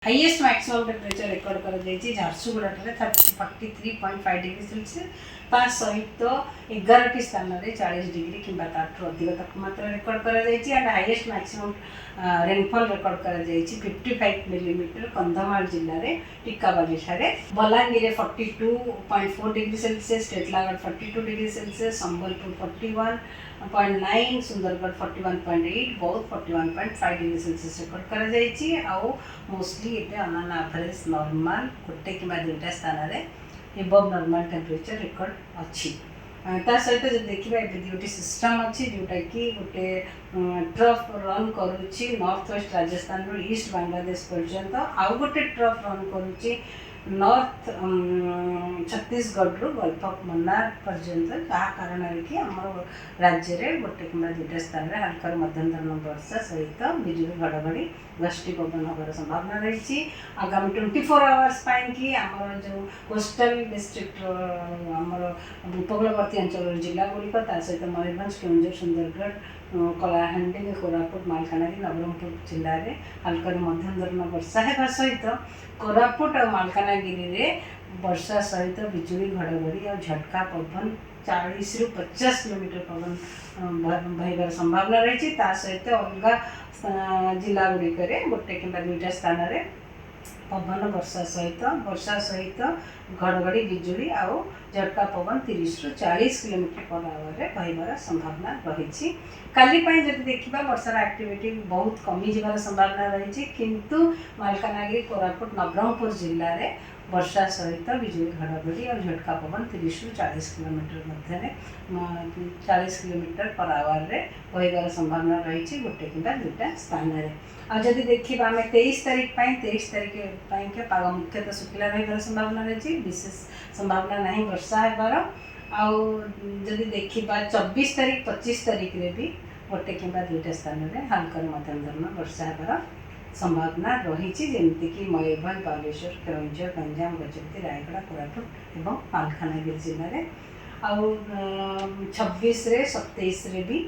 Highest maximum temperature record कर Jharsuguda 43.5 degree Celsius ता सहित 11 स्थान में 40 डिग्री कि अधिक तापमात्रा रेकर्ड कर हाईएस्ट मैक्सिमम रेनफॉल रेकर्ड कर 55 मिलीमीटर कंधमाल जिले में टिकाबाली ठारे Balangir 42.4 degree Celsius Titlagarh 42 degree Celsius Sambalpur 41.9 Sundargarh 41.8 Boudh 41.5 degree Celsius record कर मोस्टली ये अन एवरेज नॉर्मल गोटे कि दुईटा स्थान में एबव नॉर्मल टेम्परेचर रेकर्ड अच्छी ता सहित जो देखा गोटे सिस्टम अच्छी जोटा कि गोटे ट्रफ रन करुच्ची नॉर्थ वेस्ट राजस्थान रू ईस्ट बांग्लादेश पर्यंत आउ गोटे ट्रफ रन करुच्ची नॉर्थ छत्तीसगढ़ रू गल्फ ऑफ मन्नार पर्यंत जहाँ कारण कि आम राज्य में गोटे कि दुईटा स्थान में हल्का मध्यम धरण वर्षा सहित बिजुली घड़घड़ी गष्टी पवन होबार संभावना रही आगामी 24 आवर्स कि आमर जो कोस्टल डिस्ट्रिक्ट आमर उपकूलवर्ती अंचल जिला गुड़िक सहित मयूरभंज केन्दुझर सुंदरगढ़ कलाहांडी कोरापुट मालकानगिरी नवरंगपुर जिले में हल्का मध्यम धरण वर्षा होगा सहित कोरापुट और मालकानगिरी में वर्षा सहित बिजुली घड़घड़ी और झटका पवन 40 ରୁ 50 किलोमीटर पवन बहबार संभावना रही सहित अलग जिला गुड़िक गोटे कि दुईटा स्थान में पवन वर्षा सहित घड़घड़ी बिजुली आउ झटका पवन 30 ରୁ 40 किलोमीटर पर आवर बहबार संभावना रही काली जब देखा वर्षार एक्टिविटी बहुत कमी जबार संभावना रही किंतु मालकानगिरी कोरापुट नवरंगपुर जिले में वर्षा सहित बिजुली घड़घड़ी और झटका पवन 30 ରୁ 40 किलोमीटर मध्य 40 किलोमीटर पर आवर बहबार संभावना रही गोटे कि दुईटा स्थान में आदि देखा आम 23 तारीख 23 तारीख के पाग मुख्यतः शुक्ला रही संभावना रही विशेष संभावना नहीं वर्षा होबार आदि देखा 24 तारीख 25 तारीख रे भी गोटे कि दुईटा स्थान में हल्का मध्यम धरण वर्षा होबार संभावना रही जमीक मयूरभंज बालेश्वर केन्दुझर गंजाम गजपति रायगढ़ कोरापुट और मालकानगिरी जिले में आउ 26 रे 27 रे भी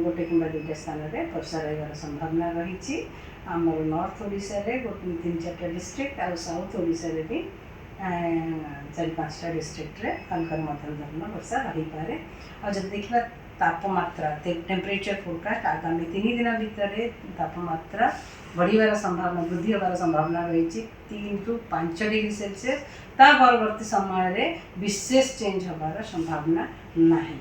गोटे कि दुईटा स्थान में वर्षा रही संभावना रही आमर नॉर्थ ओडिशा रे गोटे 3-4 डिस्ट्रिक्ट और साउथ ओडिशा रे भी 4-5टा डिस्ट्रिक्ट रे हल्का मध्यम धरण वर्षा रही पारे और जब देखा तापमात्रा टेम्परेचर फोरकास्ट आगामी 3 दिन भितर तापमात्रा बढ़िबार संभावना वृद्धि होबार संभावना रही 3 ରୁ 5 डिग्री सेल्सियस ता परवर्ती समय विशेष चेंज होबार संभावना नहीं।